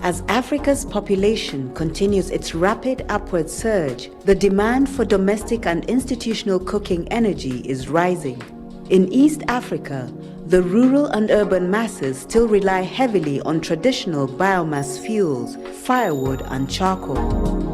As Africa's population continues its rapid upward surge, the demand for domestic and institutional cooking energy is rising. In East Africa, the rural and urban masses still rely heavily on traditional biomass fuels, firewood and charcoal.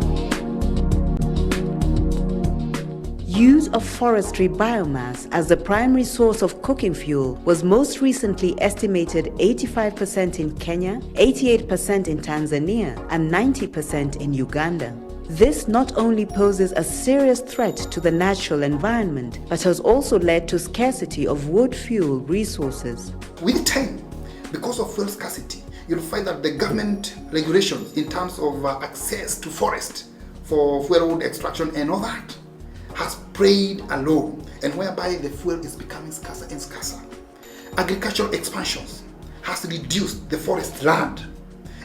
Use of forestry biomass as the primary source of cooking fuel was most recently estimated 85% in Kenya, 88% in Tanzania, and 90% in Uganda. This not only poses a serious threat to the natural environment, but has also led to scarcity of wood fuel resources. With time, because of fuel scarcity, you'll find that the government regulations in terms of access to forest for fuel wood extraction and all that has played a role, and whereby the fuel is becoming scarcer and scarcer. Agricultural expansions has reduced the forest land,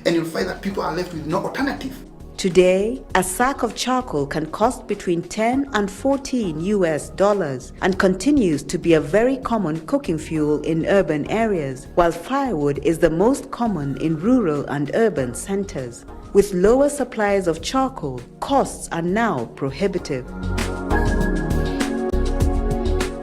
and you'll find that people are left with no alternative. Today, a sack of charcoal can cost between $10 and $14 and continues to be a very common cooking fuel in urban areas, while firewood is the most common in rural and urban centers. With lower supplies of charcoal, costs are now prohibitive.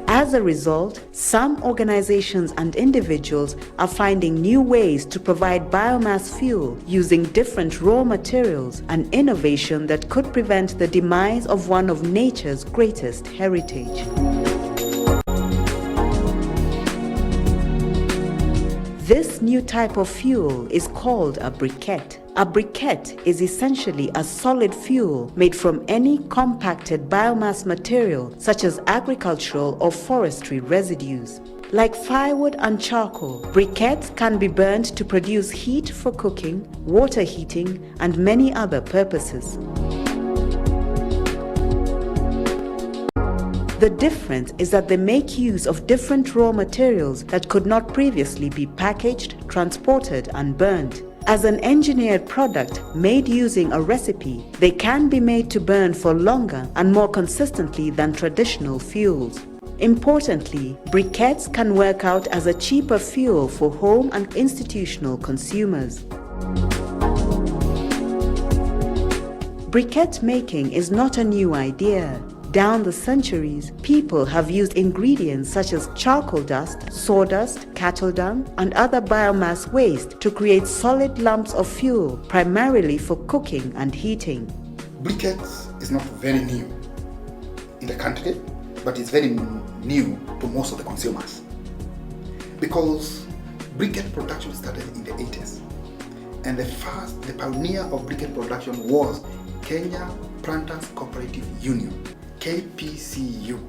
As a result, some organizations and individuals are finding new ways to provide biomass fuel using different raw materials, an innovation that could prevent the demise of one of nature's greatest heritage. This new type of fuel is called a briquette. A briquette is essentially a solid fuel made from any compacted biomass material such as agricultural or forestry residues. Like firewood and charcoal, briquettes can be burned to produce heat for cooking, water heating, and many other purposes. The difference is that they make use of different raw materials that could not previously be packaged, transported, and burned. As an engineered product made using a recipe, they can be made to burn for longer and more consistently than traditional fuels. Importantly, briquettes can work out as a cheaper fuel for home and institutional consumers. Briquette making is not a new idea. Down the centuries, people have used ingredients such as charcoal dust, sawdust, cattle dung, and other biomass waste to create solid lumps of fuel, primarily for cooking and heating. Briquettes is not very new in the country, but it's very new to most of the consumers. Because briquette production started in the 80s. And the pioneer of briquette production was Kenya Planters Cooperative Union, KPCU.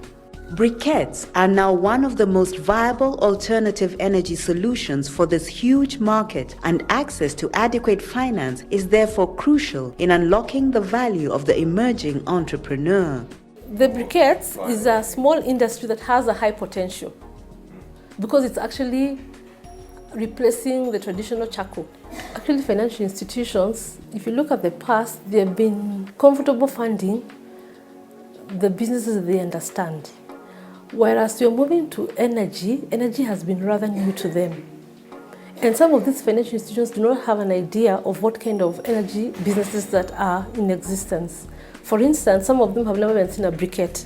Briquettes are now one of the most viable alternative energy solutions for this huge market, and access to adequate finance is therefore crucial in unlocking the value of the emerging entrepreneur. The briquettes is a small industry that has a high potential because it's actually replacing the traditional charcoal. Actually, financial institutions, if you look at the past, they've been comfortable funding the businesses they understand. Whereas you're moving to energy has been rather new to them. And some of these financial institutions do not have an idea of what kind of energy businesses that are in existence. For instance, some of them have never even seen a briquette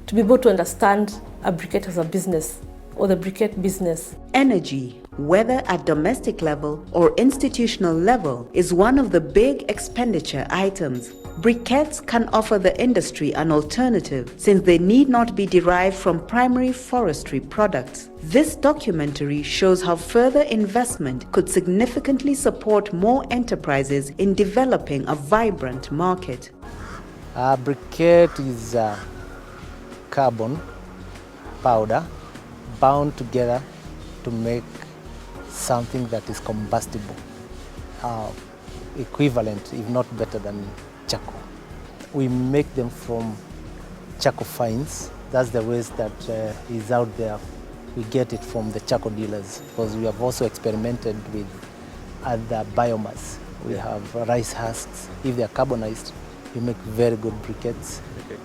to be able to understand a briquette as a business or the briquette business. Energy, whether at domestic level or institutional level, is one of the big expenditure items. Briquettes can offer the industry an alternative since they need not be derived from primary forestry products. This documentary shows how further investment could significantly support more enterprises in developing a vibrant market. A briquette is a carbon powder bound together to make something that is combustible, equivalent, if not better than charcoal. We make them from charcoal fines. That's the waste that is out there. We get it from the charcoal dealers because we have also experimented with other biomass. We have rice husks. If they are carbonized, we make very good briquettes. Okay.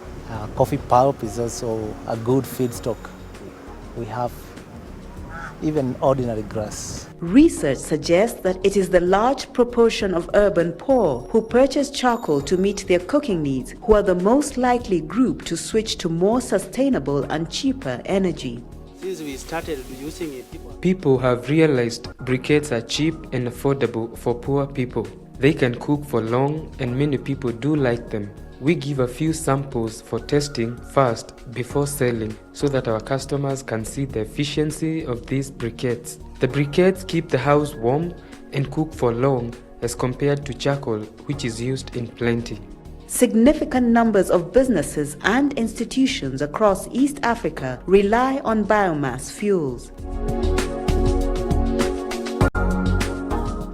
Coffee pulp is also a good feedstock. We have even ordinary grass. Research suggests that it is the large proportion of urban poor who purchase charcoal to meet their cooking needs who are the most likely group to switch to more sustainable and cheaper energy. Since we started using it, people have realized briquettes are cheap and affordable for poor people. They can cook for long and many people do like them. We give a few samples for testing first before selling so that our customers can see the efficiency of these briquettes. The briquettes keep the house warm and cook for long as compared to charcoal, which is used in plenty. Significant numbers of businesses and institutions across East Africa rely on biomass fuels.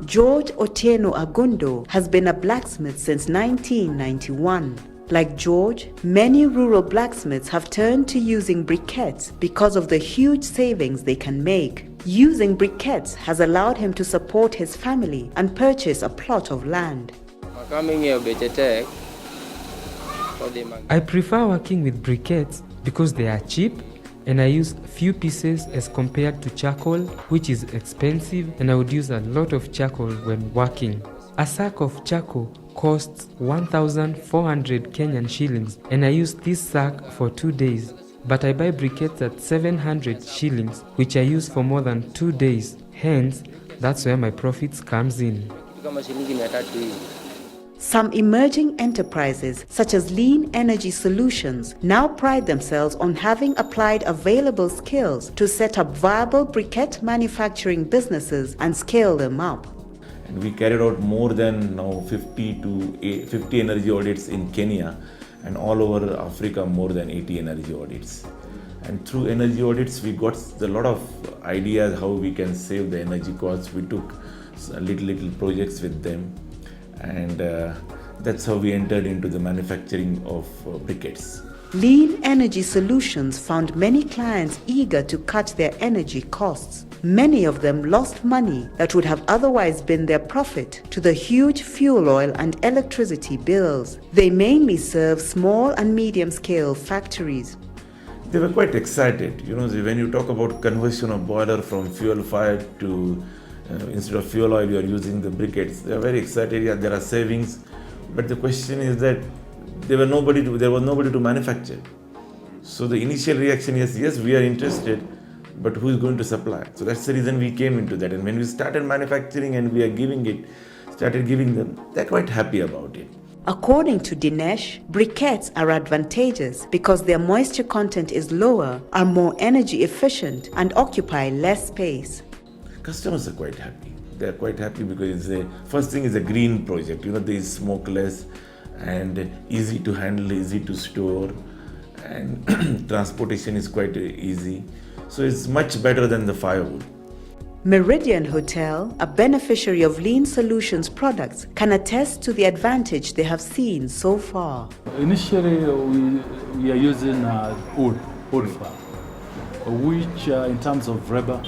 George Otieno Agundo has been a blacksmith since 1991. Like George, many rural blacksmiths have turned to using briquettes because of the huge savings they can make. Using briquettes has allowed him to support his family and purchase a plot of land. I prefer working with briquettes because they are cheap and I use few pieces as compared to charcoal, which is expensive, and I would use a lot of charcoal when working. A sack of charcoal costs 1,400 Kenyan shillings and I use this sack for 2 days. But I buy briquettes at 700 shillings, which I use for more than 2 days. Hence, that's where my profits comes in. Some emerging enterprises, such as Lean Energy Solutions, now pride themselves on having applied available skills to set up viable briquette manufacturing businesses and scale them up. And we carried out more than now 50 energy audits in Kenya, and all over Africa more than 80 energy audits. And through energy audits we got a lot of ideas how we can save the energy costs. We took little projects with them, and that's how we entered into the manufacturing of briquettes. Lean Energy Solutions found many clients eager to cut their energy costs. Many of them lost money that would have otherwise been their profit to the huge fuel oil and electricity bills. They mainly serve small and medium-scale factories. They were quite excited. You know, when you talk about conversion of boiler from fuel-fired to instead of fuel oil, you are using the briquettes. They are very excited. Yeah, there are savings, but the question is that there was nobody to manufacture. So the initial reaction is, yes, we are interested, but who is going to supply? So that's the reason we came into that. And when we started manufacturing and we are started giving them, they're quite happy about it. According to Dinesh, briquettes are advantageous because their moisture content is lower, are more energy efficient, and occupy less space. Customers are quite happy. They are quite happy because first thing is a green project. You know, there is smokeless and easy to handle, easy to store, and transportation is quite easy. So it's much better than the firewood. Meridian Hotel, a beneficiary of Lean Solutions products, can attest to the advantage they have seen so far. Initially, we are using wood flour, which in terms of labor,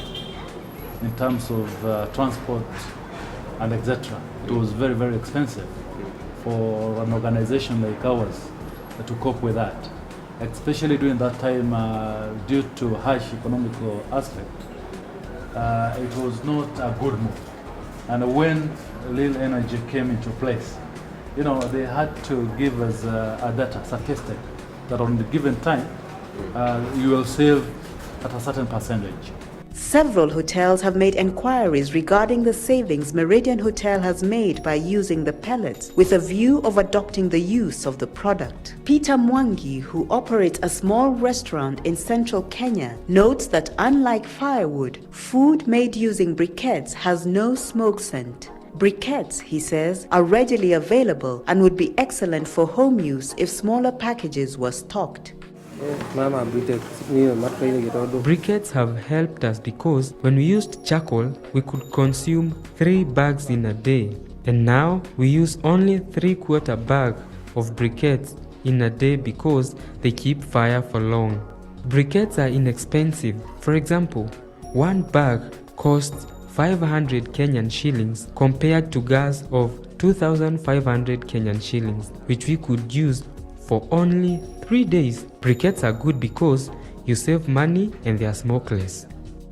in terms of transport and etc., it was very, very expensive for an organization like ours to cope with that, especially during that time due to harsh economical aspect. It was not a good move. And when Lean Energy came into place, you know, they had to give us a data statistic that on the given time you will save at a certain percentage. Several hotels have made enquiries regarding the savings Meridian Hotel has made by using the pellets with a view of adopting the use of the product. Peter Mwangi, who operates a small restaurant in central Kenya, notes that unlike firewood, food made using briquettes has no smoke scent. Briquettes, he says, are readily available and would be excellent for home use if smaller packages were stocked. Briquettes have helped us because when we used charcoal, we could consume 3 bags in a day. And now we use only 3/4 bag of briquettes in a day because they keep fire for long. Briquettes are inexpensive. For example, one bag costs 500 Kenyan shillings compared to gas of 2,500 Kenyan shillings, which we could use for only 3 days. Briquettes are good because you save money and they are smokeless.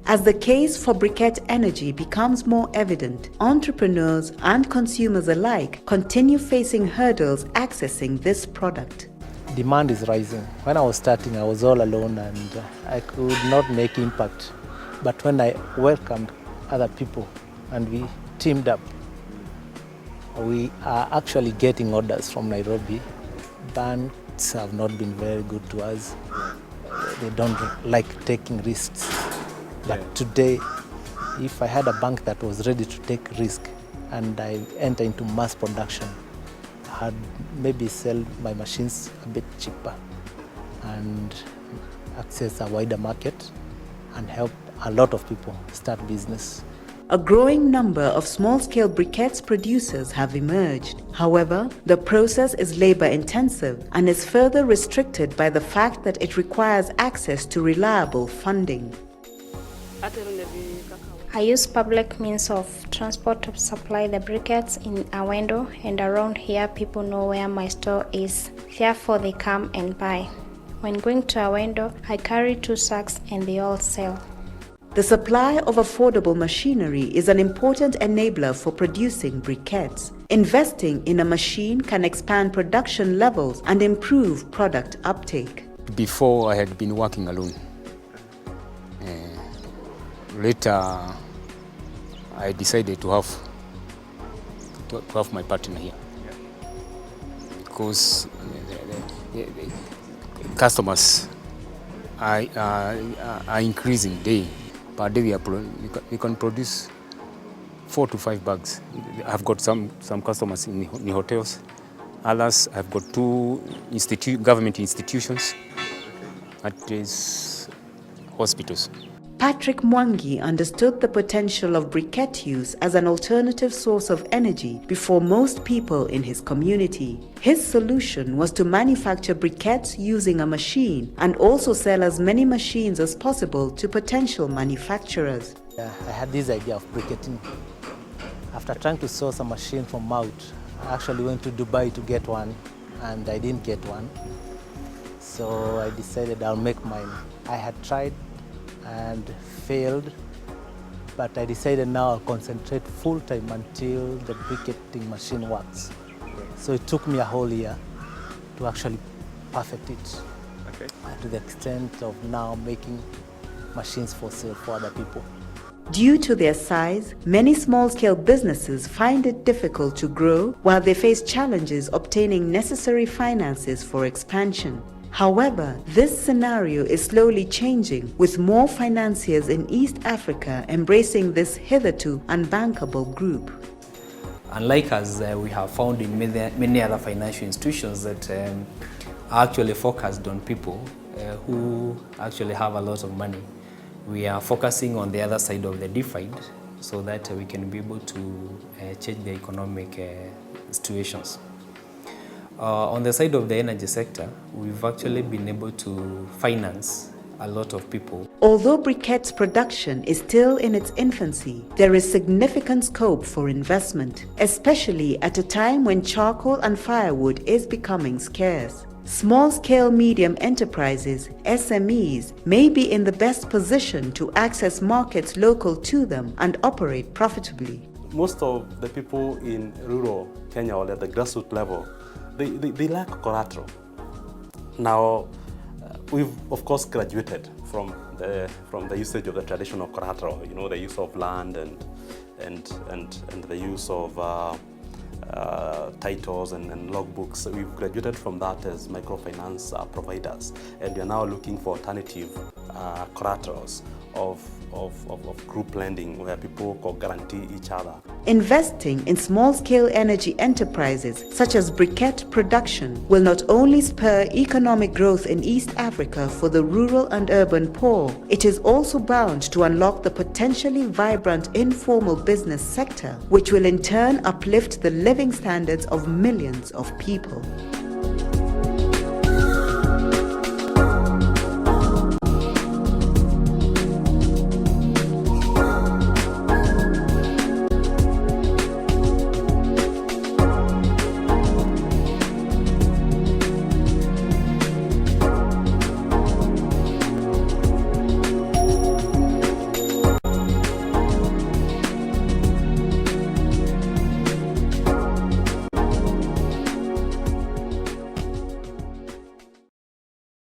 As the case for briquette energy becomes more evident, entrepreneurs and consumers alike continue facing hurdles accessing this product. Demand is rising. When I was starting, I was all alone and I could not make impact. But when I welcomed other people and we teamed up, we are actually getting orders from Nairobi. Banks have not been very good to us. They don't like taking risks. But today, if I had a bank that was ready to take risk and I enter into mass production, I'd maybe sell my machines a bit cheaper and access a wider market and help a lot of people start business. A growing number of small-scale briquettes producers have emerged. However, the process is labor-intensive and is further restricted by the fact that it requires access to reliable funding. I use public means of transport to supply the briquettes in Awendo, and around here people know where my store is. Therefore they come and buy. When going to Awendo, I carry 2 sacks and they all sell. The supply of affordable machinery is an important enabler for producing briquettes. Investing in a machine can expand production levels and improve product uptake. Before I had been working alone. Later, I decided to have my partner here because the customers are increasing day. Per day we can produce 4 to 5 bags. I've got some customers in hotels. Others, I've got 2 government institutions, that is hospitals. Patrick Mwangi understood the potential of briquette use as an alternative source of energy before most people in his community. His solution was to manufacture briquettes using a machine and also sell as many machines as possible to potential manufacturers. I had this idea of briquetting. After trying to source a machine from out, I actually went to Dubai to get one and I didn't get one. So I decided I'll make mine. I had tried and failed, but I decided now I'll concentrate full-time until the briquetting machine works. So it took me a whole year to actually perfect it, to the extent of now making machines for sale for other people. Due to their size, many small-scale businesses find it difficult to grow while they face challenges obtaining necessary finances for expansion. However, this scenario is slowly changing, with more financiers in East Africa embracing this hitherto unbankable group. Unlike us, we have found in many other financial institutions that are actually focused on people who actually have a lot of money. We are focusing on the other side of the divide so that we can be able to change the economic situations. On the side of the energy sector, we've actually been able to finance a lot of people. Although briquettes production is still in its infancy, there is significant scope for investment, especially at a time when charcoal and firewood is becoming scarce. Small-scale medium enterprises, SMEs, may be in the best position to access markets local to them and operate profitably. Most of the people in rural Kenya or at the grassroots level, they lack collateral. Now, we've of course graduated from the usage of the traditional collateral, you know, the use of land and the use of titles and logbooks. We've graduated from that as microfinance providers, and we are now looking for alternative collaterals of group lending where people can guarantee each other. Investing in small-scale energy enterprises such as briquette production will not only spur economic growth in East Africa for the rural and urban poor, it is also bound to unlock the potentially vibrant informal business sector, which will in turn uplift the living standards of millions of people.